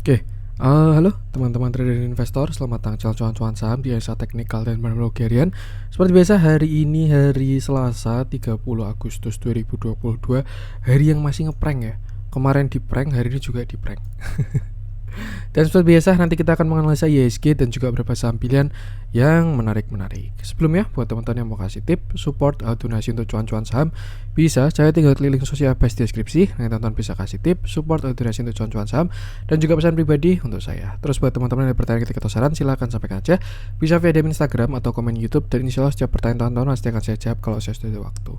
Oke, halo teman-teman trader dan investor, selamat datang di cuan-cuan saham di Esa Teknikal dan Teknologi Harian. Seperti biasa, hari ini hari Selasa 30 Agustus 2022, hari yang masih ngeprank ya. Kemarin di prank, hari ini juga di prank. Dan seperti biasa, nanti kita akan menganalisa IHSG dan juga beberapa saham pilihan yang menarik-menarik. Sebelumnya, buat teman-teman yang mau kasih tip, support, donasi untuk cuan-cuan saham, bisa saya tinggal klik link sosial base di deskripsi. Nanti teman-teman bisa kasih tip, support, donasi untuk cuan-cuan saham, dan juga pesan pribadi untuk saya. Terus buat teman-teman yang ada pertanyaan ketika saran, silahkan sampaikan aja. Bisa via DM Instagram atau komen YouTube, dan insya Allah setiap pertanyaan teman-teman pasti akan saya jawab kalau saya sudah ada waktu.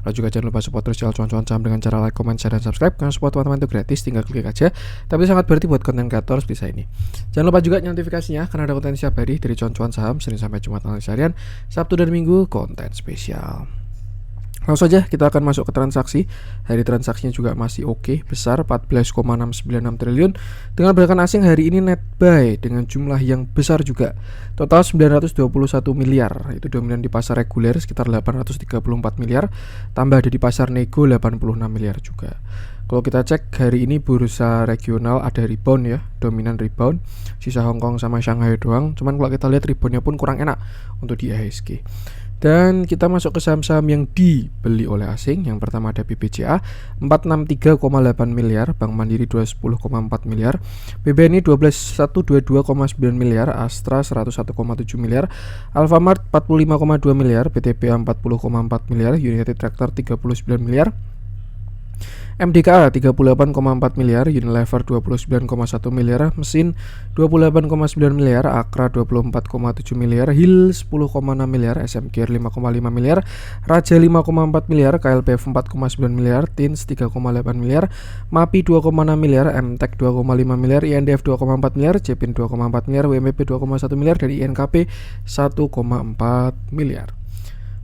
Lalu juga jangan lupa support terus channel cuan-cuan saham dengan cara like, comment, share, dan subscribe. Karena support teman-teman itu gratis, tinggal klik aja. Tapi sangat berarti buat konten kreator seperti saya ini. Jangan lupa juga notifikasinya karena ada konten setiap hari dari cuan-cuan saham, Senin sampai Jumat analisa harian, Sabtu dan Minggu konten spesial. Langsung saja kita akan masuk ke transaksi. Hari transaksinya juga masih oke, besar 14,696 triliun. Dengan pergerakan asing hari ini net buy dengan jumlah yang besar juga. Total 921 miliar. Itu dominan di pasar reguler sekitar 834 miliar. Tambah ada di pasar nego 86 miliar juga. Kalau kita cek hari ini bursa regional ada rebound ya, dominan rebound. Sisa Hong Kong sama Shanghai doang. Cuman kalau kita lihat reboundnya pun kurang enak untuk di IHSG. Dan kita masuk ke saham-saham yang dibeli oleh asing. Yang pertama ada BBCA 463,8 miliar, Bank Mandiri 210,4 miliar, BBNI 122,9 miliar, Astra 101,7 miliar, Alfamart 45,2 miliar, PTPA 40,4 miliar, United Tractor 39 miliar, MDKA 38,4 miliar, Unilever 29,1 miliar, Mesin 28,9 miliar, Akra 24,7 miliar, Hill 10,6 miliar, SMG 5,5 miliar, Raja 5,4 miliar, KLP 4,9 miliar, Tins 3,8 miliar, MAPI 2,6 miliar, MTEK 2,5 miliar, INDF 2,4 miliar, Jepin 2,4 miliar, WMP 2,1 miliar, dan INKP 1,4 miliar.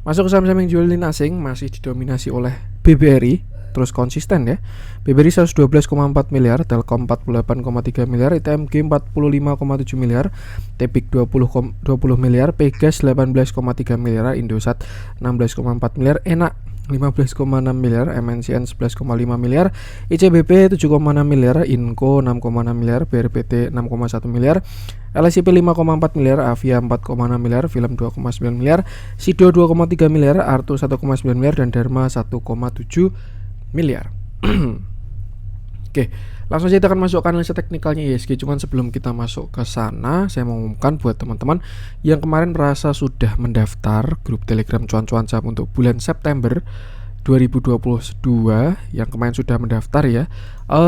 Masuk ke saham-saham yang jualin asing masih didominasi oleh BBRI. Terus konsisten ya. BBRI 112,4 miliar, Telkom 48,3 miliar, ITMG 45,7 miliar, Tepik 20 miliar, Pegas 18,3 miliar, Indosat 16,4 miliar, Enak 15,6 miliar, MNCN 11,5 miliar, ICBP 7,6 miliar, Inco 6,6 miliar, BRPT 6,1 miliar, LSIP 5,4 miliar, Avia 4,6 miliar, Film 2,9 miliar, Sido 2,3 miliar, Artu 1,9 miliar, dan Dharma 1,7 miliar. Oke, langsung saja kita akan masuk ke analisa teknikalnya IHSG. Cuman sebelum kita masuk ke sana, saya mau umumkan buat teman-teman yang kemarin merasa sudah mendaftar grup Telegram cuan-cuan saham untuk bulan September 2022, yang kemarin sudah mendaftar ya,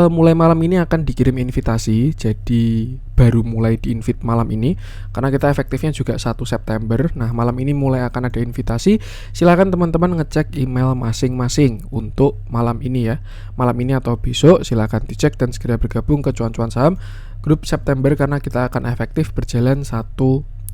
mulai malam ini akan dikirim invitasi. Jadi baru mulai di-invite malam ini karena kita efektifnya juga 1 September. Nah, malam ini mulai akan ada invitasi. Silakan teman-teman ngecek email masing-masing untuk malam ini ya. Malam ini atau besok silakan dicek dan segera bergabung ke cuan-cuan saham grup September karena kita akan efektif berjalan 1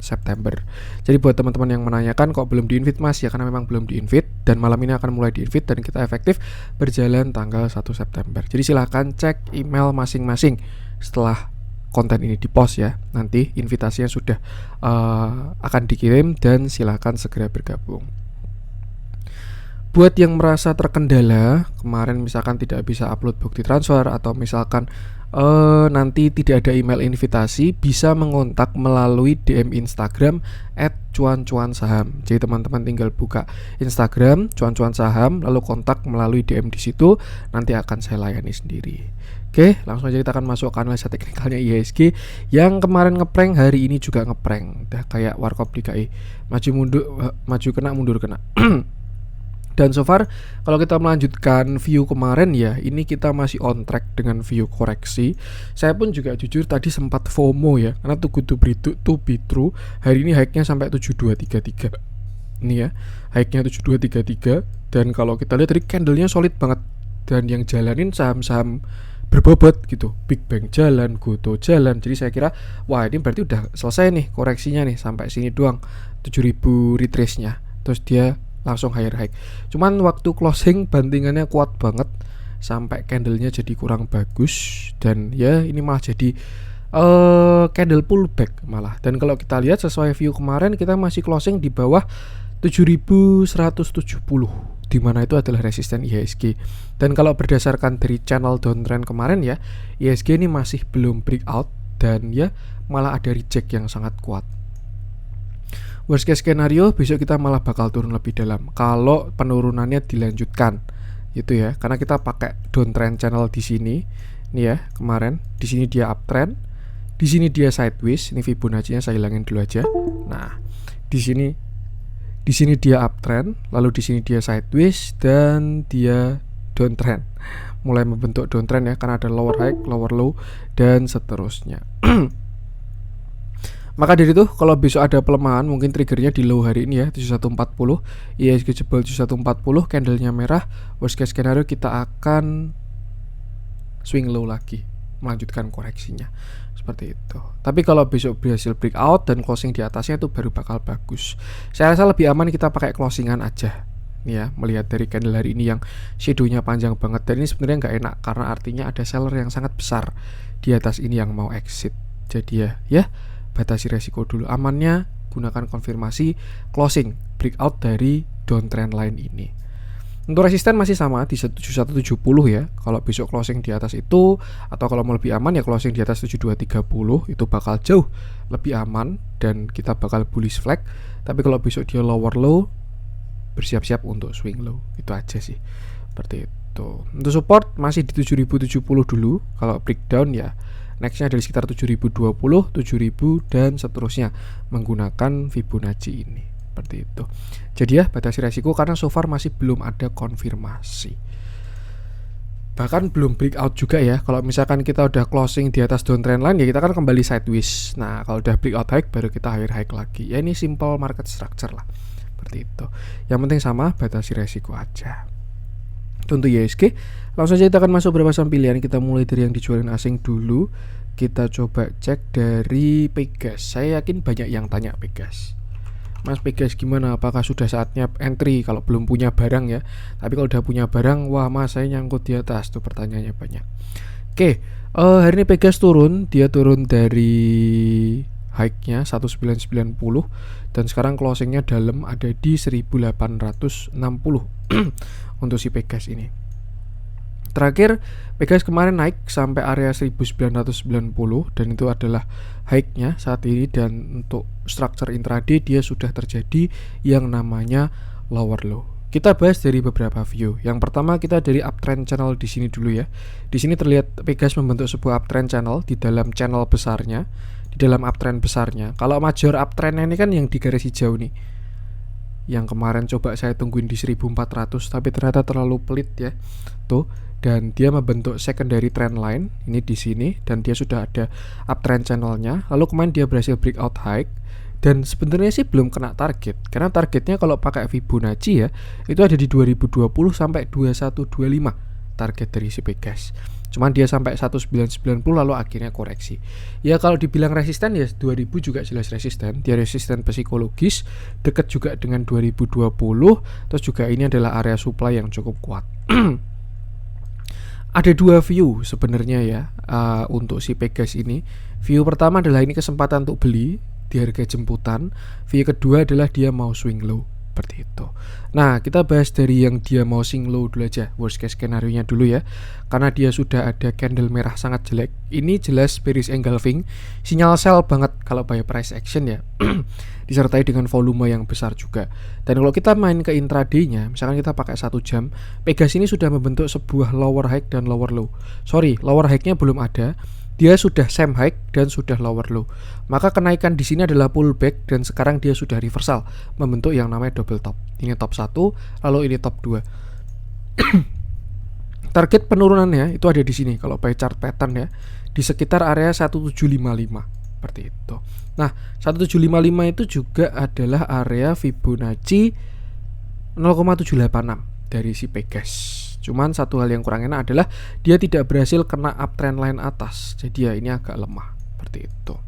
September. Jadi buat teman-teman yang menanyakan kok belum di-invite Mas, ya karena memang belum di-invite dan malam ini akan mulai di-invite dan kita efektif berjalan tanggal 1 September. Jadi silahkan cek email masing-masing setelah konten ini di-post ya. Nanti invitasinya sudah akan dikirim dan silahkan segera bergabung. Buat yang merasa terkendala kemarin misalkan tidak bisa upload bukti transfer atau misalkan nanti tidak ada email invitasi, bisa mengontak melalui DM Instagram @cuan-cuan-saham. Jadi teman-teman tinggal buka Instagram cuan-cuan-saham lalu kontak melalui DM di situ, nanti akan saya layani sendiri. Oke, langsung aja kita akan masuk ke analisa teknikalnya IHSG yang kemarin ngeprank, hari ini juga ngeprank. Udah kayak Warkop DKI, maju mundur, maju kena mundur kena. Dan so far kalau kita melanjutkan view kemarin ya, ini kita masih on track dengan view koreksi. Saya pun juga jujur tadi sempat FOMO ya, karena too good to be true. Hari ini high-nya sampai 7233. Ini ya, high-nya 7233. Dan kalau kita lihat tadi candle-nya solid banget. Dan yang jalanin saham-saham berbobot gitu, Big Bang jalan, Goto jalan. Jadi saya kira wah ini berarti udah selesai nih koreksinya nih, sampai sini doang 7000 retrace-nya. Terus dia langsung higher high. Cuman waktu closing bantingannya kuat banget sampai candlenya jadi kurang bagus dan ya ini malah jadi candle pullback malah. Dan kalau kita lihat sesuai view kemarin kita masih closing di bawah 7170. di mana itu adalah resisten IHSG. Dan kalau berdasarkan dari channel downtrend kemarin ya, IHSG ini masih belum breakout dan ya malah ada reject yang sangat kuat. Worst case scenario, besok kita malah bakal turun lebih dalam kalau penurunannya dilanjutkan gitu ya, karena kita pakai downtrend channel di sini nih ya. Kemarin di sini dia uptrend, di sini dia sideways. Ini Fibonacci-nya saya hilangin dulu aja. Nah, di sini dia uptrend, lalu di sini dia sideways dan dia downtrend. Mulai membentuk downtrend ya, karena ada lower high, lower low dan seterusnya. Maka dari itu kalau besok ada pelemahan, mungkin triggernya di low hari ini ya, 7140, IHSG jebol 7140, candlenya merah, worst case scenario kita akan swing low lagi, melanjutkan koreksinya seperti itu. Tapi kalau besok berhasil breakout dan closing di atasnya itu baru bakal bagus. Saya rasa lebih aman kita pakai closingan aja nih ya, melihat dari candle hari ini yang shadownya panjang banget. Dan ini sebenarnya nggak enak karena artinya ada seller yang sangat besar di atas ini yang mau exit. Jadi ya batasi resiko dulu. Amannya gunakan konfirmasi closing breakout dari downtrend line ini. Untuk resisten masih sama di 7170 ya. Kalau besok closing di atas itu, atau kalau mau lebih aman ya closing di atas 7230, itu bakal jauh lebih aman dan kita bakal bullish flag. Tapi kalau besok dia lower low, bersiap-siap untuk swing low. Itu aja sih. Seperti itu. Untuk support masih di 7070 dulu. Kalau breakdown ya nextnya dari sekitar 7020, 7000 dan seterusnya menggunakan Fibonacci ini. Seperti itu. Jadi ya batasi resiko karena so far masih belum ada konfirmasi. Bahkan belum breakout juga ya. Kalau misalkan kita udah closing di atas downtrend line ya kita kan kembali sideways. Nah, kalau udah breakout high baru kita higher high lagi. Ya ini simple market structure lah. Seperti itu. Yang penting sama batasi resiko aja. Untuk IHSG, langsung saja kita akan masuk beberapa saham pilihan. Kita mulai dari yang dijualin asing dulu. Kita coba cek dari Pegas. Saya yakin banyak yang tanya Pegas. Mas Pegas gimana? Apakah sudah saatnya entry kalau belum punya barang ya? Tapi kalau udah punya barang, wah mas saya nyangkut di atas. Tuh pertanyaannya banyak. Oke, hari ini Pegas turun. Dia turun dari high-nya 1990 dan sekarang closingnya dalam ada di 1860 untuk si Pegas ini. Terakhir Pegas kemarin naik sampai area 1990 dan itu adalah high-nya saat ini. Dan untuk structure intraday dia sudah terjadi yang namanya lower low. Kita bahas dari beberapa view. Yang pertama kita dari uptrend channel di sini dulu ya. Di sini terlihat Pegas membentuk sebuah uptrend channel di dalam channel besarnya, di dalam uptrend besarnya. Kalau major uptrendnya ini kan yang di garis hijau nih, yang kemarin coba saya tungguin di 1400 tapi ternyata terlalu pelit ya. Tuh, dan dia membentuk secondary trend line ini di sini dan dia sudah ada uptrend channelnya. Lalu kemarin dia berhasil breakout high dan sebenarnya sih belum kena target karena targetnya kalau pakai Fibonacci ya itu ada di 2020 sampai 2125 target dari si Pegas. Cuman dia sampai 1990 lalu akhirnya koreksi. Ya kalau dibilang resisten ya 2000 juga jelas resisten. Dia resisten psikologis, dekat juga dengan 2020. Terus juga ini adalah area supply yang cukup kuat. Ada dua view sebenarnya ya untuk si Pegas ini. View pertama adalah ini kesempatan untuk beli di harga jemputan. View kedua adalah dia mau swing low. Seperti itu. Nah, kita bahas dari yang dia mau swing low dulu aja, worst case skenario nya dulu ya. Karena dia sudah ada candle merah sangat jelek. Ini jelas bearish engulfing, sinyal sell banget kalau buy price action ya. Disertai dengan volume yang besar juga. Dan kalau kita main ke intraday-nya, misalkan kita pakai 1 jam, Pegas ini sudah membentuk sebuah lower high dan lower low. Sorry, lower high-nya belum ada. Dia sudah same high dan sudah lower low. Maka kenaikan di sini adalah pullback dan sekarang dia sudah reversal membentuk yang namanya double top. Ini top 1, lalu ini top 2. Target penurunannya itu ada di sini kalau by chart pattern ya, di sekitar area 1755 seperti itu. Nah, 1755 itu juga adalah area Fibonacci 0,786 dari si Pegas. Cuman satu hal yang kurang enak adalah dia tidak berhasil kena uptrend line atas. Jadi ya ini agak lemah seperti itu.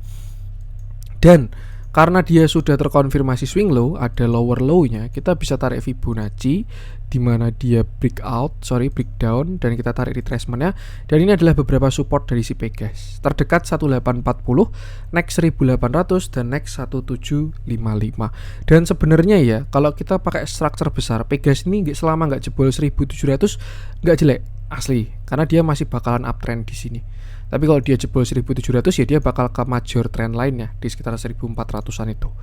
Dan Karena dia sudah terkonfirmasi swing low, ada lower low-nya, kita bisa tarik Fibonacci di mana dia breakdown, dan kita tarik retracement-nya. Dan ini adalah beberapa support dari si Pegas. Terdekat 1840, next 1800, dan next 1755. Dan sebenarnya ya, kalau kita pakai structure besar, Pegas ini selama nggak jebol 1700 nggak jelek asli, karena dia masih bakalan uptrend di sini. Tapi kalau dia jebol 1700 ya dia bakal ke major trend lainnya di sekitar 1400-an itu.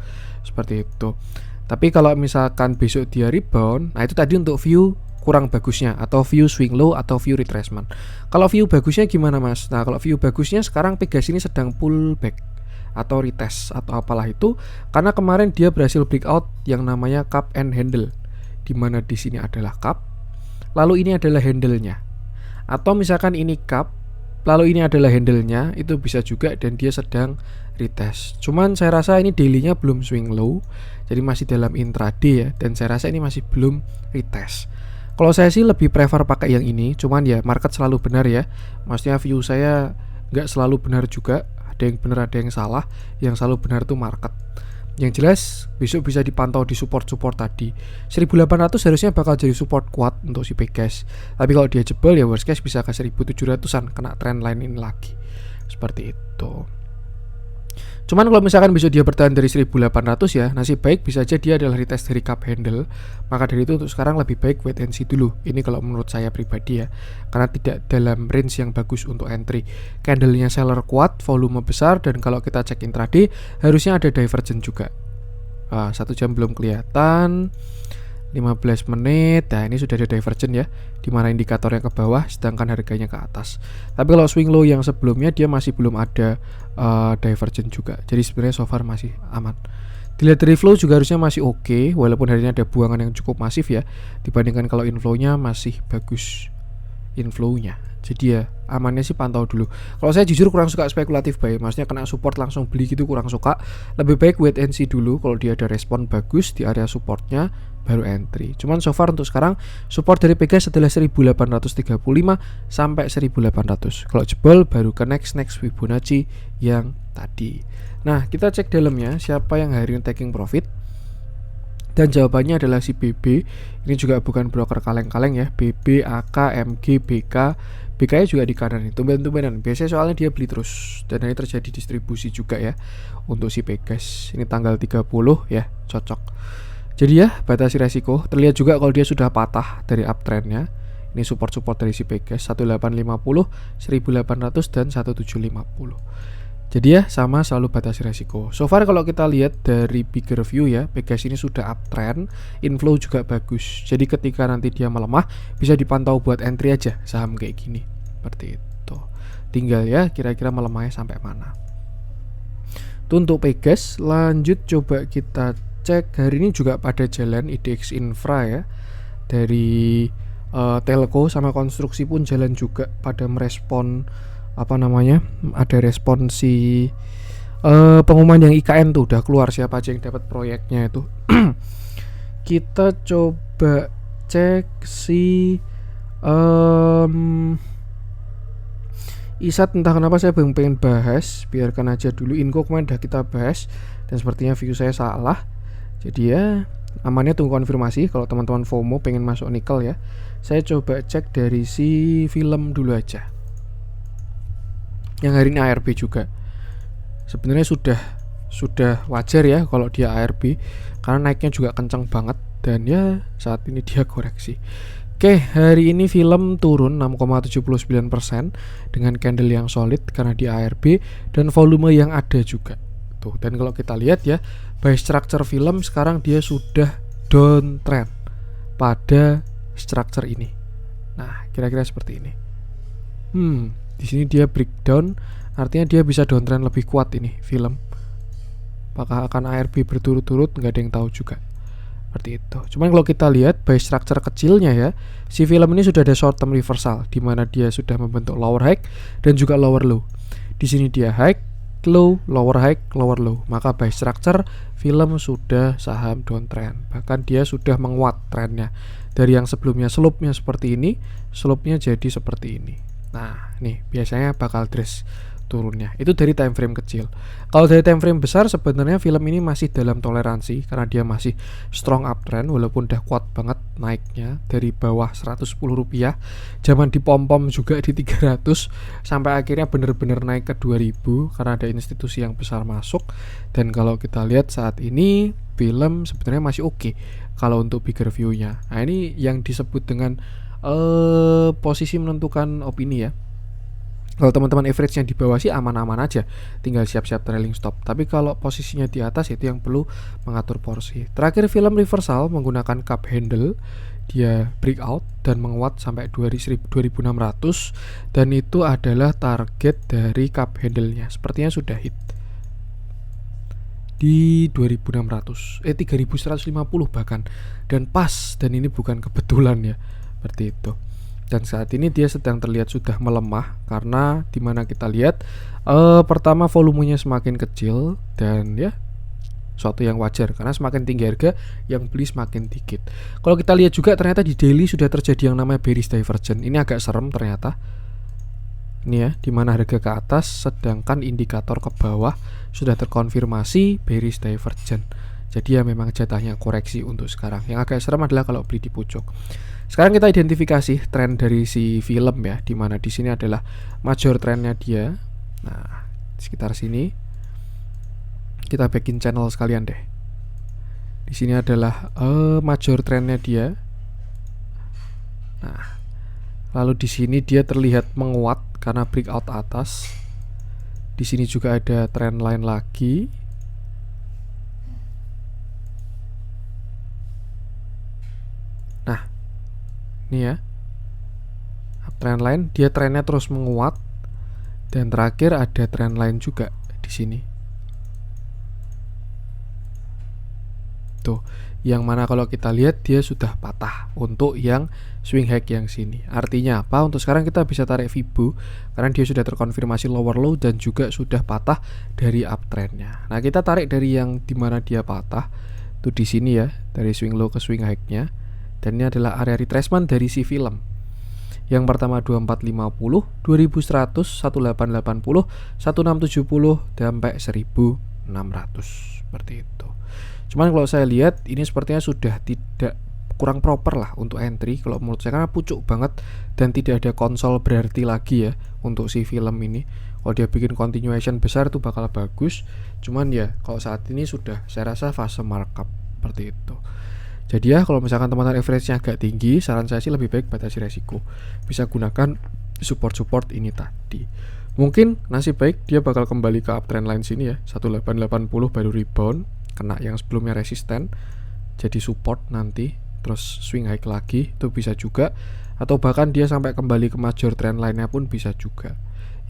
Seperti itu. Tapi kalau misalkan besok dia rebound, nah itu tadi untuk view kurang bagusnya, atau view swing low, atau view retracement. Kalau view bagusnya gimana Mas? Nah kalau view bagusnya sekarang Pegas ini sedang pullback atau retest atau apalah itu, karena kemarin dia berhasil breakout yang namanya cup and handle, dimana di sini adalah cup, lalu ini adalah handle-nya. Atau misalkan ini cup, lalu ini adalah handle-nya, itu bisa juga, dan dia sedang retest. Cuman saya rasa ini daily-nya belum swing low, jadi masih dalam intraday ya, dan saya rasa ini masih belum retest. Kalau saya sih lebih prefer pakai yang ini, cuman ya market selalu benar ya. Maksudnya view saya nggak selalu benar juga, ada yang benar ada yang salah. Yang selalu benar tuh market. Yang jelas besok bisa dipantau di support-support tadi. 1800 harusnya bakal jadi support kuat untuk si Pegas. Tapi kalau dia jebol ya worst case bisa ke 1700-an, kena trend line ini lagi. Seperti itu. Cuman kalau misalkan besok dia bertahan dari 1800 ya, nasib baik bisa aja dia adalah retest dari cup handle. Maka dari itu untuk sekarang lebih baik wait and see dulu. Ini kalau menurut saya pribadi ya, karena tidak dalam range yang bagus untuk entry. Candlenya seller kuat, volume besar, dan kalau kita cek intraday harusnya ada divergent juga. 1 jam belum kelihatan, 15 menit, nah ini sudah ada divergent ya, dimana indikatornya ke bawah sedangkan harganya ke atas. Tapi kalau swing low yang sebelumnya dia masih belum ada divergent juga, jadi sebenarnya so far masih aman. Dilihat dari flow juga harusnya masih oke, walaupun hari ini ada buangan yang cukup masif ya, dibandingkan kalau inflow-nya masih bagus inflow-nya. Jadi ya amannya sih pantau dulu. Kalau saya jujur kurang suka spekulatif buy, maksudnya kena support langsung beli gitu kurang suka. Lebih baik wait and see dulu, kalau dia ada respon bagus di area supportnya baru entry. Cuman so far untuk sekarang support dari Pegas adalah 1835 sampai 1800. Kalau jebol baru ke next Fibonacci yang tadi. Nah kita cek dalamnya siapa yang hari ini taking profit. Dan jawabannya adalah si BB. Ini juga bukan broker kaleng-kaleng ya. BB, AK, MG, BK. BK nya juga di kanan nih, tumben-tumbenan. Biasanya soalnya dia beli terus. Dan ini terjadi distribusi juga ya untuk si Pegas. Ini tanggal 30 ya, cocok. Jadi ya batasi resiko. Terlihat juga kalau dia sudah patah dari uptrendnya. Ini support-support dari si Pegas 1850, 1800 dan 1750. Jadi ya sama selalu batasi resiko. So far kalau kita lihat dari bigger view ya, Pegas ini sudah uptrend, inflow juga bagus. Jadi ketika nanti dia melemah bisa dipantau buat entry aja saham kayak gini. Seperti itu. Tinggal ya kira-kira melemahnya sampai mana. Itu untuk Pegas. Lanjut coba kita cek hari ini juga pada jalan IDX Infra ya. Dari telco sama konstruksi pun jalan juga pada merespon ada respon si pengumuman yang IKN tuh udah keluar siapa aja yang dapat proyeknya itu. Kita coba cek si ISAT, entah kenapa saya pengen bahas, biarkan aja dulu. Inco kemarin udah kita bahas dan sepertinya view saya salah. Jadi ya amannya tunggu konfirmasi. Kalau teman-teman FOMO pengen masuk nikel ya, saya coba cek dari si film dulu aja. Yang hari ini ARB juga sebenarnya sudah wajar ya kalau dia ARB, karena naiknya juga kencang banget dan ya saat ini dia koreksi. Oke, hari ini film turun 6,79% dengan candle yang solid karena di ARB dan volume yang ada juga tuh. Dan kalau kita lihat ya, by structure film sekarang dia sudah downtrend pada structure ini. Nah, kira-kira seperti ini. Di sini dia breakdown, artinya dia bisa downtrend lebih kuat ini film. Apakah akan ARB berturut-turut, nggak ada yang tahu juga. Seperti itu. Cuman kalau kita lihat by structure kecilnya ya, si film ini sudah ada short term reversal di mana dia sudah membentuk lower high dan juga lower low. Di sini dia high, low, lower high, lower low. Maka by structure film sudah saham downtrend. Bahkan dia sudah menguat trennya. Dari yang sebelumnya slope-nya seperti ini, slope-nya jadi seperti ini. Nah, nih biasanya bakal dress turunnya. Itu dari time frame kecil. Kalau dari time frame besar sebenarnya film ini masih dalam toleransi karena dia masih strong uptrend walaupun udah kuat banget naiknya dari bawah Rp110. Zaman dipom-pom juga di 300 sampai akhirnya bener-bener naik ke 2000 karena ada institusi yang besar masuk. Dan kalau kita lihat saat ini film sebenarnya masih oke kalau untuk bigger view-nya. Nah, ini yang disebut dengan posisi menentukan opini ya. Kalau teman-teman average-nya di bawah sih aman-aman aja, tinggal siap-siap trailing stop. Tapi kalau posisinya di atas itu yang perlu mengatur porsi. Terakhir film reversal menggunakan cup handle, dia breakout dan menguat sampai 2600 dan itu adalah target dari cup handle-nya. Sepertinya sudah hit di 2600, 3150 bahkan, dan pas, dan ini bukan kebetulan ya, seperti itu. Dan saat ini dia sedang terlihat sudah melemah karena dimana kita lihat pertama volumenya semakin kecil dan ya suatu yang wajar karena semakin tinggi harga yang beli semakin dikit. Kalau kita lihat juga ternyata di daily sudah terjadi yang namanya bearish divergence. Ini agak serem ternyata. Ini ya, dimana harga ke atas sedangkan indikator ke bawah sudah terkonfirmasi bearish divergence. Jadi ya memang jatahnya koreksi untuk sekarang. Yang agak serem adalah kalau beli di pucuk. Sekarang kita identifikasi tren dari si film ya, dimana di sini adalah major trennya dia. Nah, sekitar sini kita backin channel sekalian deh. Di sini adalah major trennya dia. Nah, lalu di sini dia terlihat menguat karena breakout atas. Di sini juga ada tren lain lagi. Nah, ini ya, tren lain, dia trennya terus menguat dan terakhir ada tren lain juga di sini. Tuh, yang mana kalau kita lihat dia sudah patah untuk yang swing high yang sini. Artinya apa? Untuk sekarang kita bisa tarik Fibo karena dia sudah terkonfirmasi lower low dan juga sudah patah dari uptrendnya. Nah, kita tarik dari yang dimana dia patah tuh di sini ya, dari swing low ke swing high-nya. Dan ini adalah area retracement dari si film. Yang pertama 2450, 2100, 1880, 1670 sampai 1600 seperti itu. Cuman kalau saya lihat ini sepertinya sudah tidak, kurang proper lah untuk entry kalau menurut saya karena pucuk banget dan tidak ada konsol berarti lagi ya untuk si film ini. Kalau dia bikin continuation besar itu bakal bagus. Cuman ya kalau saat ini sudah saya rasa fase markup seperti itu. Jadi ya kalau misalkan teman-teman average-nya agak tinggi, saran saya sih lebih baik batasi resiko. Bisa gunakan support-support ini tadi. Mungkin nasib baik dia bakal kembali ke uptrend line sini ya, 1880 baru rebound, kena yang sebelumnya resisten, jadi support nanti, terus swing high lagi, itu bisa juga. Atau bahkan dia sampai kembali ke major trend line-nya pun bisa juga.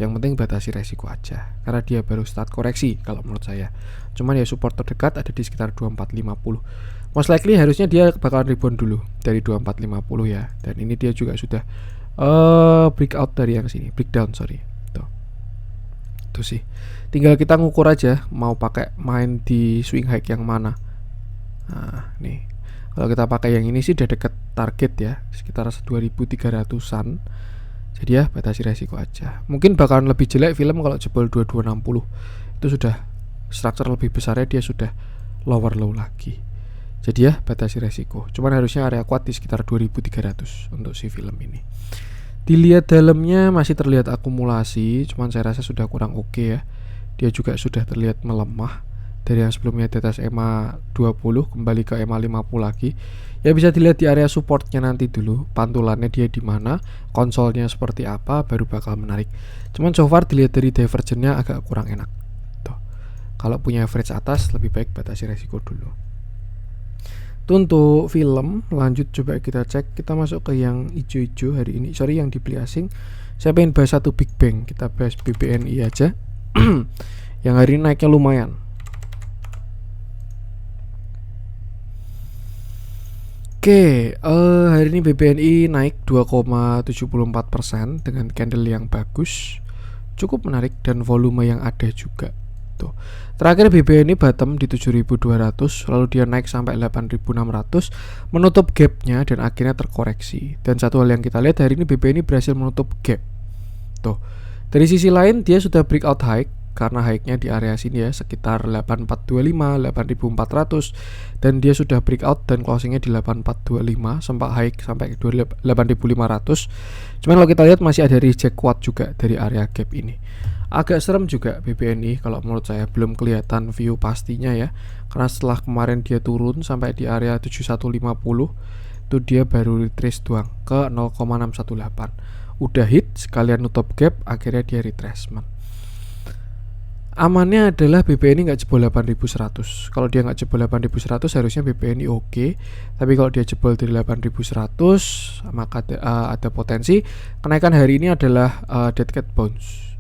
Yang penting batasi resiko aja, karena dia baru start koreksi kalau menurut saya. Cuman ya support terdekat ada di sekitar 2450. Most likely harusnya dia bakalan rebound dulu dari 2450 ya. Dan ini dia juga sudah breakout dari yang sini, breakdown sorry. Tuh. Itu sih. Tinggal kita ngukur aja mau pakai main di swing high yang mana. Nah, nih. Kalau kita pakai yang ini sih udah deket target ya, sekitar 2300-an. Jadi ya batasi resiko aja. Mungkin bakalan lebih jelek film kalau jebol 2260. Itu sudah structure lebih besarnya, dia sudah lower low lagi. Jadi ya batasi resiko. Cuman harusnya area kuat di sekitar 2300 untuk si film ini. Dilihat dalamnya masih terlihat akumulasi, cuman saya rasa sudah kurang oke ya. Dia juga sudah terlihat melemah dari yang sebelumnya di atas EMA 20 kembali ke EMA 50 lagi. Ya bisa dilihat di area supportnya nanti dulu, pantulannya dia di mana, konsolnya seperti apa, baru bakal menarik. Cuman so far dilihat dari divergence-nya agak kurang enak. Tuh. Kalau punya average atas lebih baik batasi resiko dulu. Itu untuk film. Lanjut coba kita cek. Kita masuk ke yang hijau-hijau hari ini. Sorry yang dibeli asing. Saya pengen bahas satu Big Bang. Kita bahas BBNI aja. Yang hari ini naiknya lumayan. Oke, hari ini BBNI naik 2,74% dengan candle yang bagus. Cukup menarik dan volume yang ada juga. Tuh. Terakhir BBNI bottom di 7.200, lalu dia naik sampai 8.600, menutup gapnya dan akhirnya terkoreksi. Dan satu hal yang kita lihat hari ini BBNI berhasil menutup gap. Tuh, Dari sisi lain dia sudah breakout high karena high-nya di area sini ya, sekitar 8425, 8400, dan dia sudah breakout dan closingnya di 8425, sempat high sampai ke 8500. Cuman kalau kita lihat masih ada reject kuat juga dari area gap ini. Agak serem juga BBNI kalau menurut saya, belum kelihatan view pastinya ya, karena setelah kemarin dia turun sampai di area 7150 itu dia baru retrace doang ke 0,618. Udah hit sekalian nutup gap, akhirnya dia retracement. Amannya adalah BBNI nggak jebol 8100. Kalau dia nggak jebol 8100 harusnya BBNI oke. Tapi kalau dia jebol dari 8100 maka ada potensi kenaikan hari ini adalah dead cat bounce.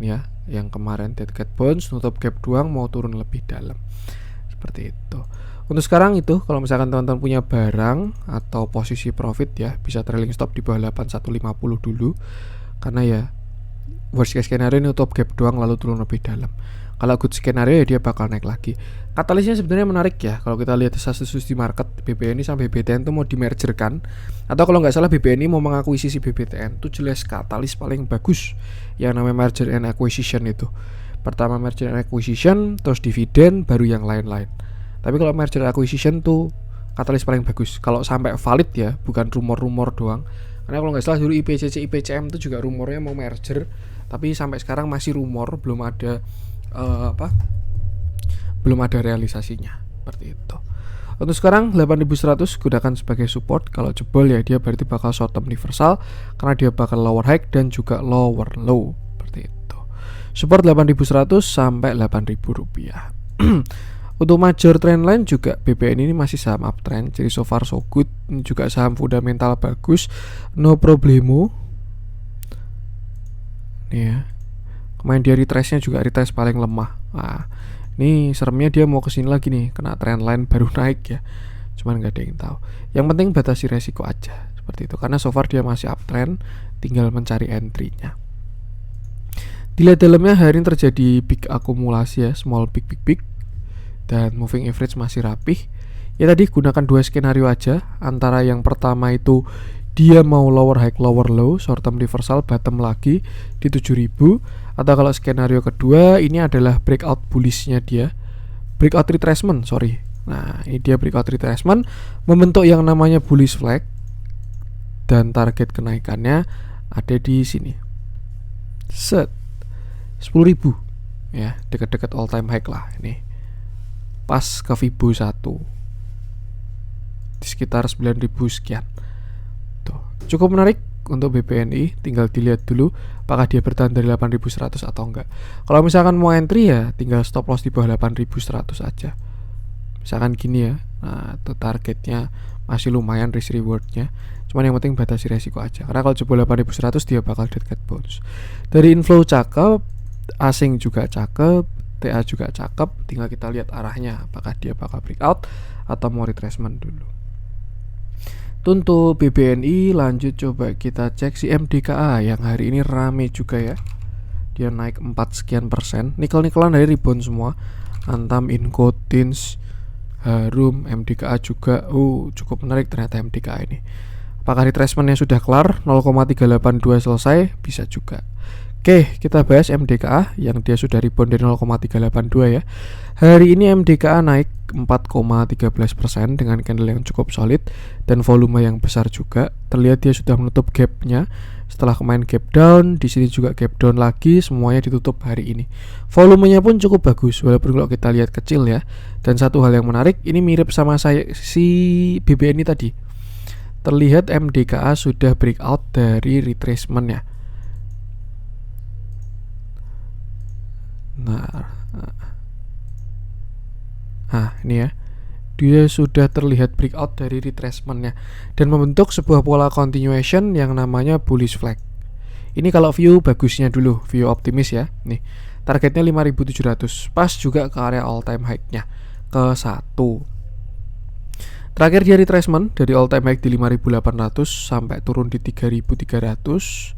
Ini ya, yang kemarin dead cat bounce nutup gap doang mau turun lebih dalam. Seperti itu. Untuk sekarang itu kalau misalkan teman-teman punya barang atau posisi profit ya, bisa trailing stop di bawah 8150 dulu. Karena ya worst case scenario ini nutup gap doang lalu turun lebih dalam. Kalau good scenario ya dia bakal naik lagi. Katalisnya sebenarnya menarik ya. Kalau kita lihat status di market, BBNI sama BBTN itu mau dimergerkan, atau kalau nggak salah BBNI mau mengakuisisi BBTN. Itu jelas katalis paling bagus yang namanya merger and acquisition itu. Pertama merger and acquisition, terus dividen, baru yang lain-lain. Tapi kalau merger and acquisition tuh katalis paling bagus. Kalau sampai valid ya, bukan rumor-rumor doang. Karena kalau nggak salah dulu IPCC, IPCM itu juga rumornya mau merger, tapi sampai sekarang masih rumor, belum ada belum ada realisasinya. Seperti itu. Untuk sekarang 8100 gunakan sebagai support. Kalau jebol ya dia berarti bakal short term reversal, karena dia bakal lower high dan juga lower low. Seperti itu. Support 8100 sampai 8000 rupiah. Untuk major trendline juga BBN ini masih saham uptrend, jadi so far so good. Ini juga saham fundamental bagus, no problemo. Nih ya, kemarin dia retrace-nya juga retrace paling lemah. Nah, ini seremnya dia mau kesini lagi nih, kena trendline baru naik ya. Cuman nggak ada yang tahu. Yang penting batasi resiko aja, seperti itu. Karena so far dia masih uptrend, tinggal mencari entry-nya. Dilihat dalamnya hari ini terjadi big akumulasi ya, small big. Dan moving average masih rapih. Ya tadi gunakan dua skenario aja. Antara yang pertama itu dia mau lower high lower low, short term reversal bottom lagi di 7000. Atau kalau skenario kedua ini adalah breakout bullishnya dia, breakout retracement sorry. Nah ini dia breakout retracement, membentuk yang namanya bullish flag, dan target kenaikannya ada di sini. Set 10.000 ya, dekat-dekat all time high lah ini. Pas ke Fibo 1 di sekitar 9.000 sekian. Tuh, cukup menarik untuk BBNI. Tinggal dilihat dulu apakah dia bertahan dari 8.100 atau enggak. Kalau misalkan mau entry ya tinggal stop loss di bawah 8.100 aja. Misalkan gini ya. Nah, itu targetnya masih lumayan risk rewardnya. Cuman yang penting batasi resiko aja. Karena kalau jebol 8.100 dia bakal dead cat bounce. Dari inflow cakep, asing juga cakep, TA juga cakep, tinggal kita lihat arahnya apakah dia bakal breakout atau mau retracement dulu. Untuk BBNI lanjut coba kita cek si MDKA yang hari ini rame juga ya. Dia naik 4 sekian persen. Nikel-nikelan dari rebound semua. Antam, Inco, Tins, Harum, MDKA juga. Cukup menarik ternyata MDKA ini. Apakah retracementnya sudah kelar? 0,382 selesai? Bisa juga. Oke, kita bahas MDKA yang dia sudah rebound dari 0,382 ya. Hari ini MDKA naik 4,13% dengan candle yang cukup solid dan volume yang besar juga. Terlihat dia sudah menutup gapnya setelah kemarin gap down. Di sini juga gap down lagi, semuanya ditutup hari ini. Volumenya pun cukup bagus walaupun kalau kita lihat kecil ya. Dan satu hal yang menarik, ini mirip sama saya si BBNI tadi. Terlihat MDKA sudah breakout dari retracement-nya. Nah, ini ya, dia sudah terlihat breakout dari retracement-nya dan membentuk sebuah pola continuation yang namanya bullish flag. Ini kalau view bagusnya dulu, view optimis ya. Nih, targetnya 5.700, pas juga ke area all time high-nya ke 1. Terakhir dia retracement dari all time high di 5.800 sampai turun di 3.300.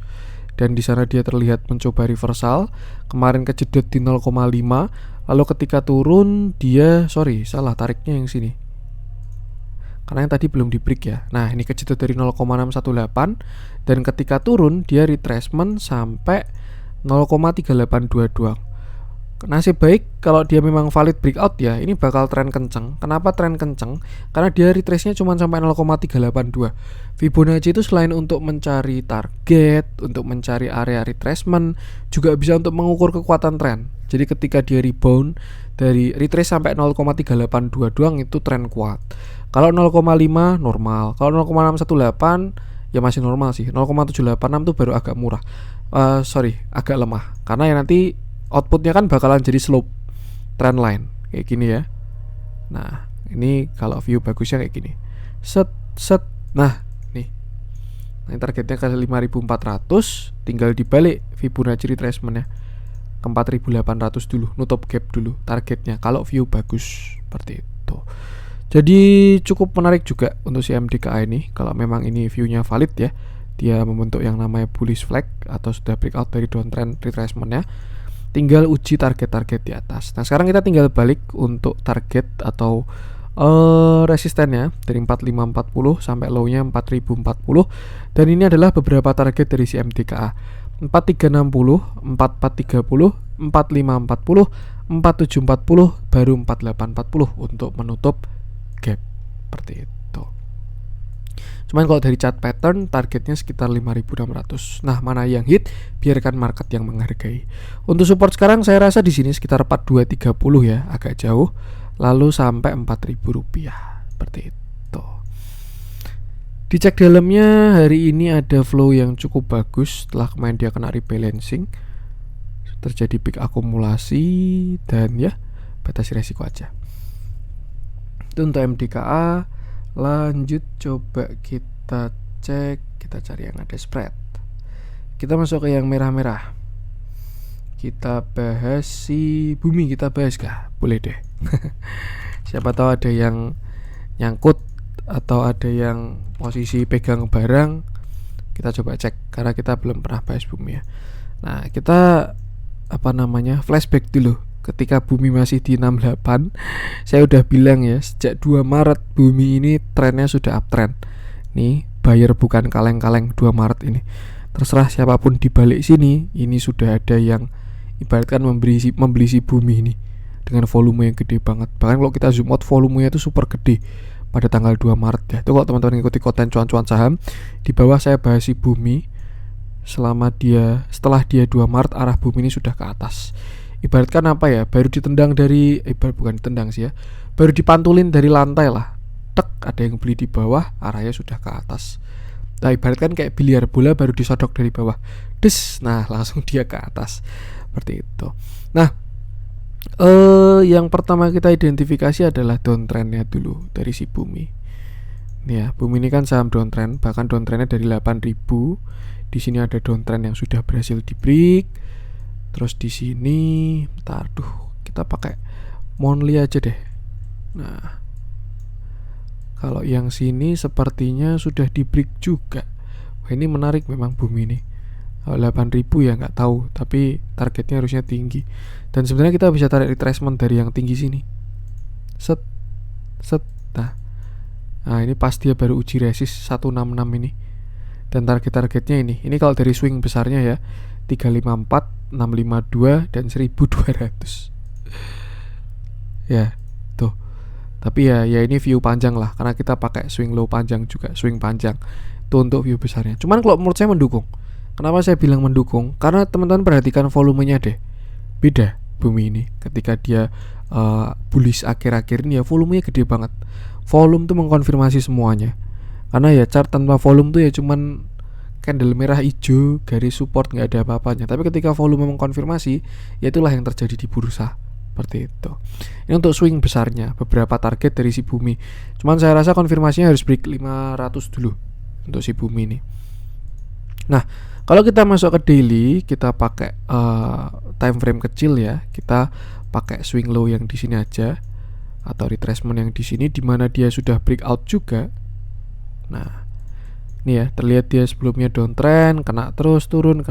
Dan di sana dia terlihat mencoba reversal. Kemarin kejedot di 0,5. Lalu ketika turun dia tariknya yang sini. Karena yang tadi belum di break ya. Nah, ini kejedot dari 0,618 dan ketika turun dia retracement sampai 0,382 doang. Nasib baik kalau dia memang valid breakout ya, ini bakal tren kenceng. Kenapa tren kenceng? Karena dia retrace-nya cuma sampai 0,382. Fibonacci itu selain untuk mencari target, untuk mencari area retracement, juga bisa untuk mengukur kekuatan tren. Jadi ketika dia rebound dari retrace sampai 0,382 doang itu tren kuat. Kalau 0,5 normal. Kalau 0,618 ya masih normal sih. 0,786 tuh baru agak murah. Agak lemah. Karena ya nanti outputnya kan bakalan jadi slope trend line kayak gini ya. Nah ini kalau view bagusnya kayak gini, set. Nah nih, ini targetnya ke 5400, tinggal dibalik Fibonacci retracementnya ke 4800 dulu, nutup gap dulu targetnya kalau view bagus seperti itu. Jadi cukup menarik juga untuk si MDKA ini kalau memang ini viewnya valid ya. Dia membentuk yang namanya bullish flag atau sudah breakout dari downtrend retracementnya. Tinggal uji target-target di atas. Nah sekarang kita tinggal balik untuk target atau resistennya dari 4540 sampai low-nya 4040. Dan ini adalah beberapa target dari si MDKA: 4360, 4430, 4540, 4740, baru 4840 untuk menutup gap seperti itu. Cuman kalau dari chart pattern targetnya sekitar 5600. Nah, mana yang hit biarkan market yang menghargai. Untuk support sekarang saya rasa di sini sekitar 4230 ya, agak jauh. Lalu sampai 4000 rupiah seperti itu. Dicek dalamnya hari ini ada flow yang cukup bagus setelah kemarin dia kena rebalancing. Terjadi peak akumulasi dan ya batasi resiko aja. Itu untuk MDKA. Lanjut coba kita cek, kita cari yang ada spread. Kita masuk ke yang merah-merah. Kita bahas si Bumi, kita bahas kah? Boleh deh. Siapa tahu ada yang nyangkut atau ada yang posisi pegang barang. Kita coba cek karena kita belum pernah bahas Bumi ya. Nah, kita flashback dulu. Ketika Bumi masih di 68, saya udah bilang ya, sejak 2 Maret Bumi ini trennya sudah uptrend. Nih, buyer bukan kaleng-kaleng 2 Maret ini. Terserah siapapun di balik sini, ini sudah ada yang ibaratkan membeli si Bumi ini dengan volume yang gede banget. Bahkan kalau kita zoom out, volumenya itu super gede pada tanggal 2 Maret ya. Itu kalau teman-teman ikuti konten cuan-cuan saham, di bawah saya bahas si Bumi. Setelah dia 2 Maret arah Bumi ini sudah ke atas. Ibaratkan apa ya, baru ditendang dari bukan ditendang sih ya, baru dipantulin dari lantai lah, tek, ada yang beli di bawah, arahnya sudah ke atas. Nah ibaratkan kayak biliar bola baru disodok dari bawah, des, nah langsung dia ke atas seperti itu. Nah yang pertama kita identifikasi adalah downtrendnya dulu dari si Bumi. Nih ya, Bumi ini kan saham downtrend, bahkan downtrendnya dari 8000. Di sini ada downtrend yang sudah berhasil di break. Terus di sini, kita pakai monthly aja deh. Nah, kalau yang sini sepertinya sudah di break juga. Wah, ini menarik memang Bumi ini. 8.000 ya nggak tahu, tapi targetnya harusnya tinggi. Dan sebenarnya kita bisa tarik retracement dari yang tinggi sini. Set. Nah, ini pas dia baru uji resist 166 ini. Dan target-targetnya ini. Ini kalau dari swing besarnya ya, 354, 652 dan 1200. Ya, tuh. Tapi ya ini view panjang lah, karena kita pakai swing low panjang juga, swing panjang. Itu untuk view besarnya. Cuman kalau menurut saya mendukung. Kenapa saya bilang mendukung? Karena teman-teman perhatikan volumenya deh. Beda Bumi ini. Ketika dia bullish akhir-akhir ini ya volumenya gede banget. Volume tuh mengkonfirmasi semuanya. Karena ya chart tanpa volume tuh ya cuman candle merah hijau, garis support, nggak ada apa-apanya. Tapi ketika volume mengkonfirmasi, ya itulah yang terjadi di bursa. Seperti itu. Ini untuk swing besarnya, beberapa target dari si Bumi. Cuman saya rasa konfirmasinya harus break 500 dulu untuk si Bumi ini. Nah, kalau kita masuk ke daily, kita pakai time frame kecil ya. Kita pakai swing low yang di sini aja, atau retracement yang di sini, di mana dia sudah breakout juga. Nah, ini ya, terlihat dia sebelumnya downtrend, kena terus turun,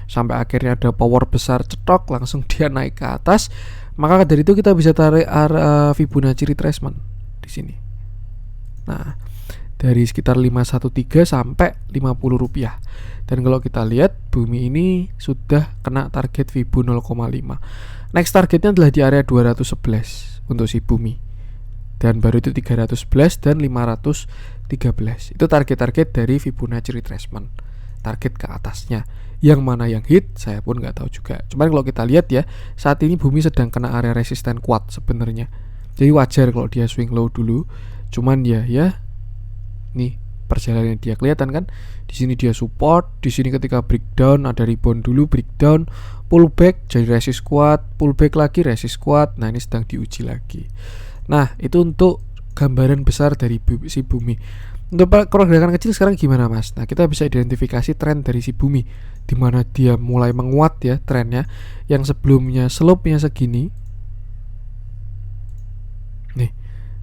sampai akhirnya ada power besar cetok, langsung dia naik ke atas. Maka dari itu kita bisa tarik Fibonacci retracement di sini. Nah, dari sekitar 513 sampai 50 rupiah. Dan kalau kita lihat Bumi ini sudah kena target Fibo 0,5. Next targetnya adalah di area 211 untuk si Bumi. Dan baru itu 311 dan 513. Itu target-target dari Fibonacci retracement. Target ke atasnya. Yang mana yang hit saya pun nggak tahu juga. Cuman kalau kita lihat ya, saat ini Bumi sedang kena area resisten kuat sebenarnya. Jadi wajar kalau dia swing low dulu. Cuman ya nih perjalanannya dia kelihatan kan. Di sini dia support, di sini ketika breakdown ada rebound dulu, breakdown, pullback jadi resist kuat, pullback lagi resist kuat. Nah, ini sedang diuji lagi. Nah, itu untuk gambaran besar dari si Bumi. Untuk pergerakan kecil sekarang gimana, Mas? Nah, kita bisa identifikasi tren dari si Bumi, di mana dia mulai menguat ya trennya. Yang sebelumnya slope-nya segini. Nih,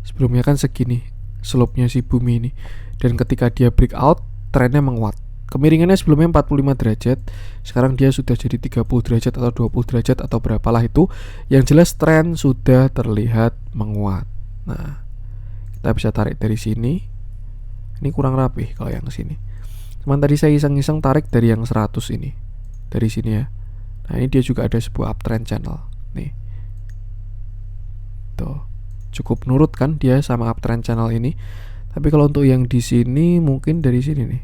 sebelumnya kan segini slope-nya si Bumi ini. Dan ketika dia breakout, trennya menguat. Kemiringannya sebelumnya 45 derajat, sekarang dia sudah jadi 30 derajat atau 20 derajat atau berapalah itu. Yang jelas tren sudah terlihat menguat. Nah, kita bisa tarik dari sini. Ini kurang rapih kalau yang sini. Cuman tadi saya iseng-iseng tarik dari yang 100 ini. Dari sini ya. Nah, ini dia juga ada sebuah uptrend channel. Nih. Tuh. Cukup nurut kan dia sama uptrend channel ini. Tapi kalau untuk yang di sini mungkin dari sini nih.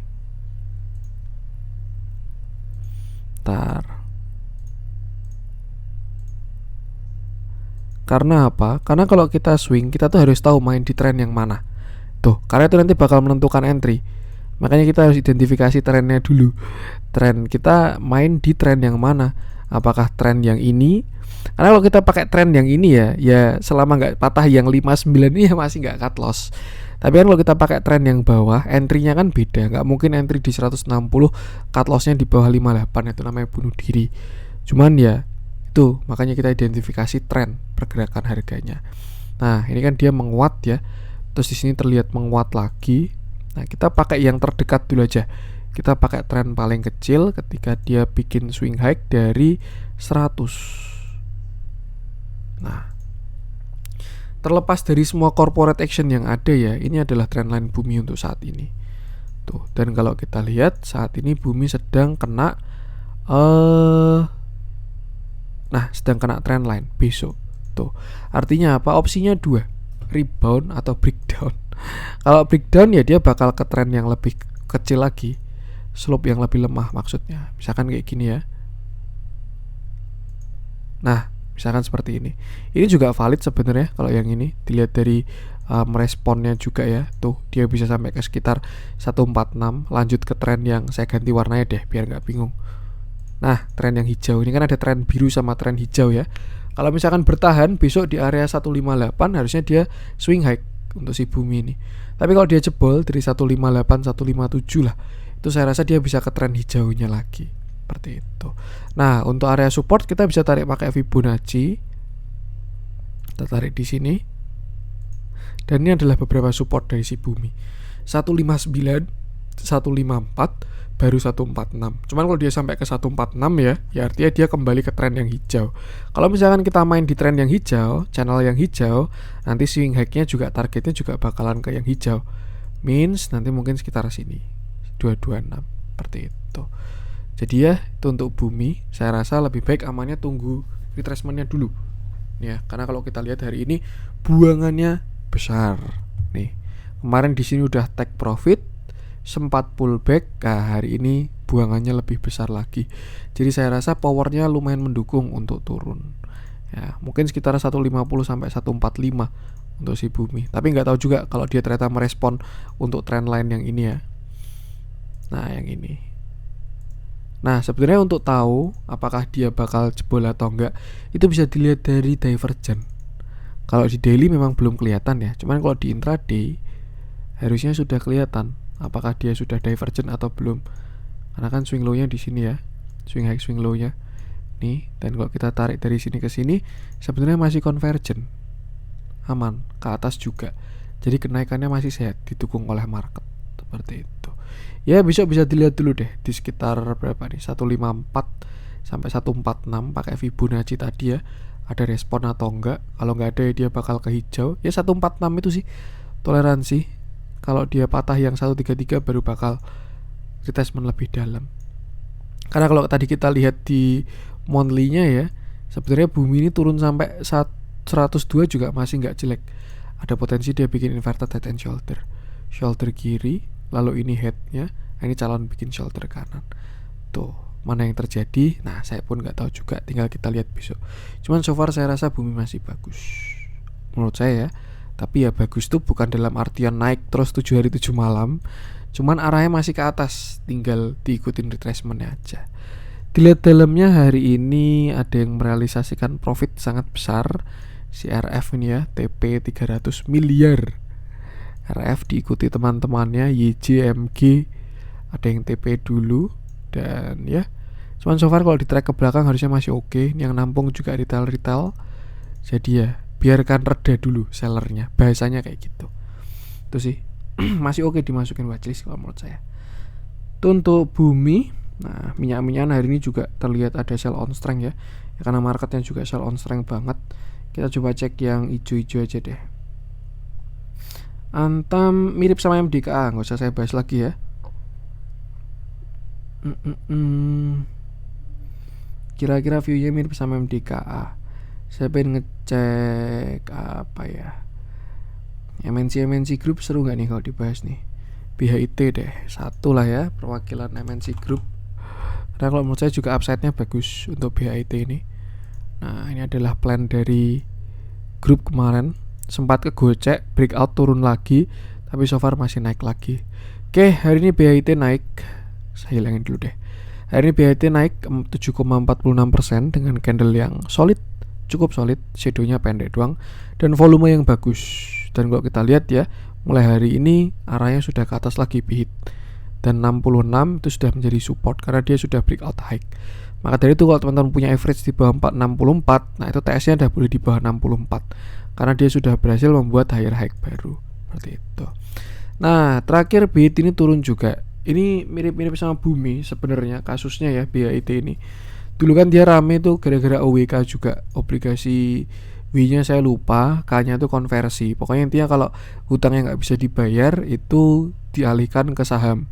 Karena apa? Karena kalau kita swing, kita tuh harus tahu main di tren yang mana. Tuh, karena itu nanti bakal menentukan entry. Makanya kita harus identifikasi trennya dulu. Tren kita main di tren yang mana? Apakah tren yang ini? Karena kalau kita pakai tren yang ini ya selama nggak patah yang 59 ini ya masih nggak cut loss. Tapi kan kalau kita pakai tren yang bawah, entry-nya kan beda. Nggak mungkin entry di 160, cut loss-nya di bawah 58, itu namanya bunuh diri. Cuman ya itu, makanya kita identifikasi tren pergerakan harganya. Nah, ini kan dia menguat ya. Terus di sini terlihat menguat lagi. Nah, kita pakai yang terdekat dulu aja. Kita pakai tren paling kecil ketika dia bikin swing high dari 100. Nah, terlepas dari semua corporate action yang ada ya, ini adalah trendline Bumi untuk saat ini. Tuh, dan kalau kita lihat saat ini Bumi sedang kena sedang kena trendline besok. Tuh. Artinya apa? Opsinya 2, rebound atau breakdown. Kalau breakdown ya dia bakal ke trend yang lebih kecil lagi, slope yang lebih lemah maksudnya. Misalkan kayak gini ya. Nah, misalkan seperti ini. Ini juga valid sebenarnya kalau yang ini dilihat dari meresponnya juga ya. Tuh, dia bisa sampai ke sekitar 146, lanjut ke tren yang saya ganti warnanya deh biar nggak bingung. Nah, tren yang hijau ini kan ada tren biru sama tren hijau ya. Kalau misalkan bertahan besok di area 158 harusnya dia swing high untuk si Bumi ini. Tapi kalau dia jebol dari 158, 157 lah, itu saya rasa dia bisa ke tren hijaunya lagi. Seperti itu. Nah, untuk area support kita bisa tarik pakai Fibonacci. Kita tarik di sini. Dan ini adalah beberapa support dari si Bumi. 159, 154, baru 146. Cuman kalau dia sampai ke 146 ya artinya dia kembali ke tren yang hijau. Kalau misalkan kita main di tren yang hijau, channel yang hijau, nanti swing high-nya juga targetnya juga bakalan ke yang hijau. Means nanti mungkin sekitar sini 226 seperti itu. Jadi ya itu untuk Bumi, saya rasa lebih baik amannya tunggu retracement-nya dulu. Ya, karena kalau kita lihat hari ini buangannya besar. Nih. Kemarin di sini udah take profit, sempat pullback. Nah, hari ini buangannya lebih besar lagi. Jadi saya rasa powernya lumayan mendukung untuk turun. Ya, mungkin sekitar 150 sampai 145 untuk si Bumi. Tapi nggak tahu juga kalau dia ternyata merespon untuk trendline yang ini ya. Nah, yang ini. Nah, sebenarnya untuk tahu apakah dia bakal jebol atau enggak, itu bisa dilihat dari divergen. Kalau di daily memang belum kelihatan ya. Cuman kalau di intraday harusnya sudah kelihatan apakah dia sudah divergen atau belum. Karena kan swing low-nya di sini ya. Swing high, swing low-nya. Nih, dan kalau kita tarik dari sini ke sini, sebenarnya masih convergen. Aman, ke atas juga. Jadi kenaikannya masih sehat, didukung oleh market. Seperti itu. Ya, besok bisa dilihat dulu deh di sekitar berapa nih? 154 sampai 146 pakai Fibonacci tadi ya. Ada respon atau enggak? Kalau enggak ada ya dia bakal ke hijau. Ya 146 itu sih toleransi. kalau dia patah yang 133 baru bakal retracement lebih dalam. Karena kalau tadi kita lihat di monthly-nya ya, sebenarnya bumi ini turun sampai 102 juga masih nggak jelek. Ada potensi dia bikin inverted head and shoulder. Shoulder kiri, lalu ini headnya, ini calon bikin shoulder kanan. Tuh, mana yang terjadi? Nah, saya pun nggak tahu juga, tinggal kita lihat besok. Cuman so far saya rasa bumi masih bagus, menurut saya ya. Tapi ya bagus tuh bukan dalam artian naik terus 7 hari 7 malam. Cuman arahnya masih ke atas, tinggal diikutin retracementnya aja. Dilihat dalamnya hari ini ada yang merealisasikan profit sangat besar. Si RF ini ya, TP 300 miliar. RF diikuti teman-temannya YJMG, ada yang TP dulu. Dan ya, cuman so far kalau di track ke belakang harusnya masih oke. Yang nampung juga retail. Jadi ya, biarkan reda dulu sellernya, bahasanya kayak gitu. Itu sih masih oke dimasukin watchlist kalau menurut saya. Itu untuk bumi. Nah, minyak-minyakan hari ini juga terlihat ada sell on strength ya, karena marketnya juga sell on strength banget. Kita coba cek yang hijau-hijau aja deh. Antam mirip sama MDKA, nggak usah saya bahas lagi ya. Kira-kira view-nya mirip sama MDKA. Saya pengen ngecek apa ya, MNC Group seru nggak nih kalau dibahas nih. BHIT deh, satu lah ya perwakilan MNC Group. Karena kalau menurut saya juga upside-nya bagus untuk BHIT ini. Nah, ini adalah plan dari grup kemarin. Sempat kegocek, breakout turun lagi, tapi so far masih naik lagi. Oke, hari ini BHIT naik. Saya hilangin dulu deh. Hari ini BHIT naik 7,46% dengan candle yang solid, cukup solid, shadow-nya pendek doang, dan volume yang bagus. Dan kalau kita lihat ya, mulai hari ini arahnya sudah ke atas lagi BHIT. Dan 66 itu sudah menjadi support karena dia sudah breakout high. Maka dari itu kalau teman-teman punya average di bawah 464, nah itu TS-nya udah boleh di bawah 64 karena dia sudah berhasil membuat higher high baru. Seperti itu. Nah, terakhir BHIT ini turun juga. Ini mirip-mirip sama bumi sebenarnya kasusnya ya, BHIT ini. Dulu kan dia rame tuh gara-gara OWK juga, obligasi W-nya saya lupa, K-nya itu konversi. Pokoknya intinya kalau hutang yang nggak bisa dibayar itu dialihkan ke saham.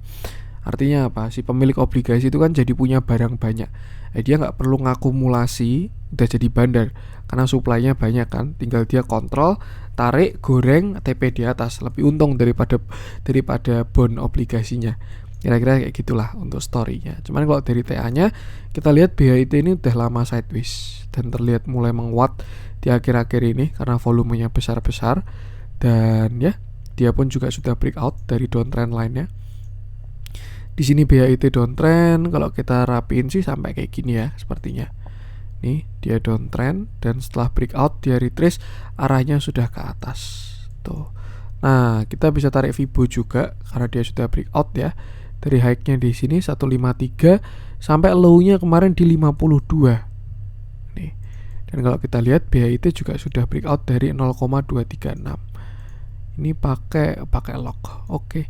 Artinya apa? Si pemilik obligasi itu kan jadi punya barang banyak. Dia nggak perlu ngakumulasi, udah jadi bandar karena suplainya banyak kan. Tinggal dia kontrol, tarik, goreng, TP di atas, lebih untung daripada bond obligasinya. Kira-kira kayak gitulah untuk story-nya. Cuman kalau dari TA-nya kita lihat BHIT ini udah lama sideways dan terlihat mulai menguat di akhir-akhir ini karena volumenya besar-besar. Dan ya, dia pun juga sudah breakout dari downtrend lainnya. Di sini BHIT downtrend, kalau kita rapiin sih sampai kayak gini ya sepertinya. Nih, dia downtrend dan setelah breakout dia retrace, arahnya sudah ke atas. Tuh. Nah, kita bisa tarik Fibo juga karena dia sudah breakout ya. Dari high-nya di sini 153 sampai low-nya kemarin di 52. Nih. Dan kalau kita lihat BHIT juga sudah breakout dari 0,236. Ini pakai lock. Oke.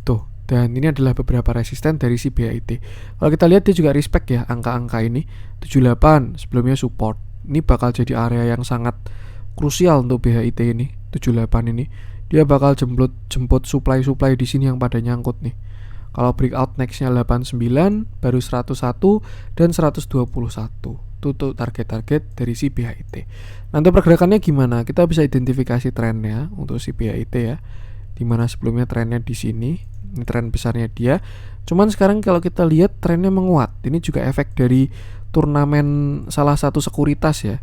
Tuh. Dan ini adalah beberapa resisten dari si BHIT. Kalau kita lihat dia juga respect ya angka-angka ini. 78 sebelumnya support. Ini bakal jadi area yang sangat krusial untuk BHIT ini. 78 ini. Dia bakal jemput supply-supply di sini yang pada nyangkut nih. Kalau breakout nextnya 89, baru 101 dan 121. Itu target-target dari si BHIT. Nanti pergerakannya gimana? Kita bisa identifikasi trennya untuk si BHIT ya. Dimana sebelumnya trennya di sini. Ini tren besarnya dia. Cuman sekarang kalau kita lihat trennya menguat. Ini juga efek dari turnamen salah satu sekuritas ya.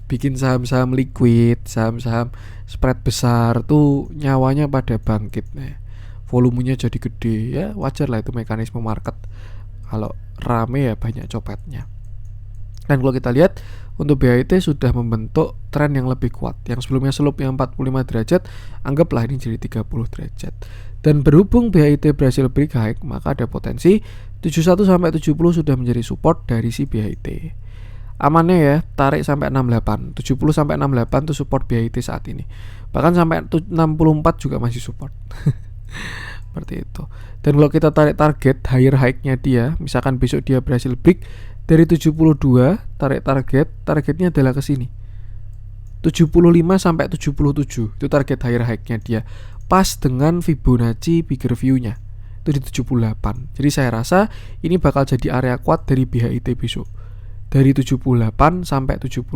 Bikin saham-saham liquid, saham-saham spread besar tuh nyawanya pada bangkit nih. Volumenya jadi gede ya, wajar lah itu mekanisme market. Kalau rame ya banyak copetnya. Dan kalau kita lihat untuk BHIT sudah membentuk tren yang lebih kuat. Yang sebelumnya slope yang 45 derajat, anggaplah ini jadi 30 derajat. Dan berhubung BHIT berhasil break high, maka ada potensi 71 sampai 70 sudah menjadi support dari si BHIT. Amannya ya, tarik sampai 68. 70 sampai 68 itu support BHIT saat ini. Bahkan sampai 64 juga masih support. Seperti itu. Dan kalau kita tarik target higher high-nya dia, misalkan besok dia berhasil break dari 72, tarik targetnya adalah ke sini. 75 sampai 77 itu target higher high-nya dia. pas dengan Fibonacci bigger view-nya itu di 78. Jadi saya rasa ini bakal jadi area kuat dari BHIT besok. Dari 78 sampai 75.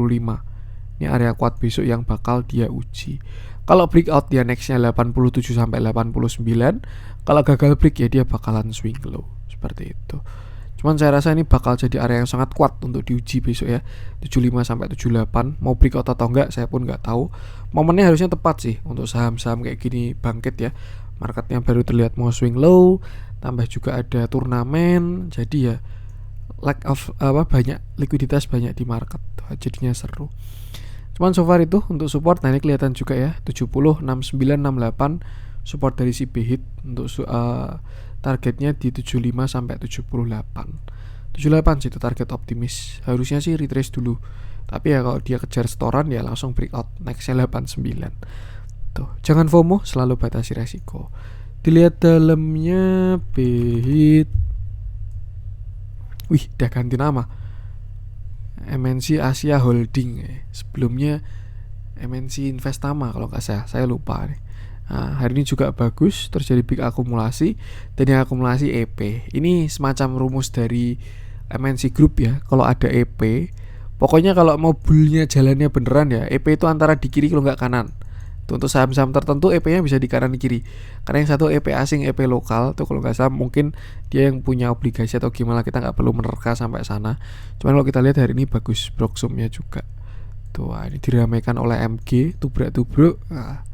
Ini area kuat besok yang bakal dia uji. Kalau breakout dia nextnya 87 sampai 89. Kalau gagal break ya dia bakalan swing low seperti itu. Cuman saya rasa ini bakal jadi area yang sangat kuat untuk diuji besok ya. 75 sampai 78. Mau breakout atau enggak saya pun nggak tahu. Momennya harusnya tepat sih untuk saham-saham kayak gini bangkit ya. Marketnya baru terlihat mau swing low, tambah juga ada turnamen. Jadi ya lack of banyak likuiditas banyak di market. Jadinya seru. Cuman so far itu untuk support, nah ini kelihatan juga ya 70, 69, 68 support dari si BHIT untuk targetnya di 75 sampai 78. 78 sih itu target optimis. Harusnya sih retrace dulu. Tapi ya kalau dia kejar setoran ya langsung breakout nextnya 89. Tuh, jangan FOMO, selalu batasi resiko. Dilihat dalamnya BHIT. Wih, udah ganti nama. MNC Asia Holding. Sebelumnya MNC Investama kalau nggak saya lupa nih. Nah, hari ini juga bagus, terjadi big akumulasi dan yang akumulasi EP. Ini semacam rumus dari MNC Group ya. Kalau ada EP, pokoknya kalau mau bullnya jalannya beneran ya, EP itu antara di kiri kalau nggak kanan. Untuk saham-saham tertentu EP-nya bisa di kanan di kiri. Karena yang satu EP asing, EP lokal tuh kalau nggak salah mungkin dia yang punya obligasi atau gimana, kita nggak perlu menerka sampai sana. Cuman kalau kita lihat hari ini bagus Broksumnya juga. Tuh, ini diramaikan oleh MG, tubruk-tubruk. Nah,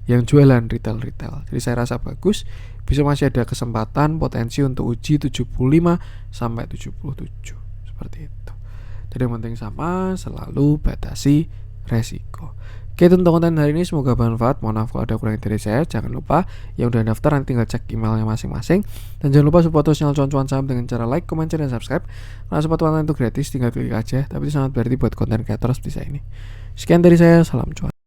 yang jualan retail. Jadi saya rasa bagus. Bisa masih ada kesempatan potensi untuk uji 75 sampai 77 seperti itu. Jadi yang penting sama, selalu batasi resiko. Oke, itu untuk konten hari ini, semoga bermanfaat. Mohon maaf kalau ada kurang dari saya. Jangan lupa yang udah daftar nanti tinggal cek emailnya masing-masing. Dan jangan lupa support channel cuan-cuan saham dengan cara like, comment, share, dan subscribe. Karena support konten itu gratis, tinggal klik aja. Tapi itu sangat berarti buat konten kreator seperti saya ini. Sekian dari saya, salam cuan.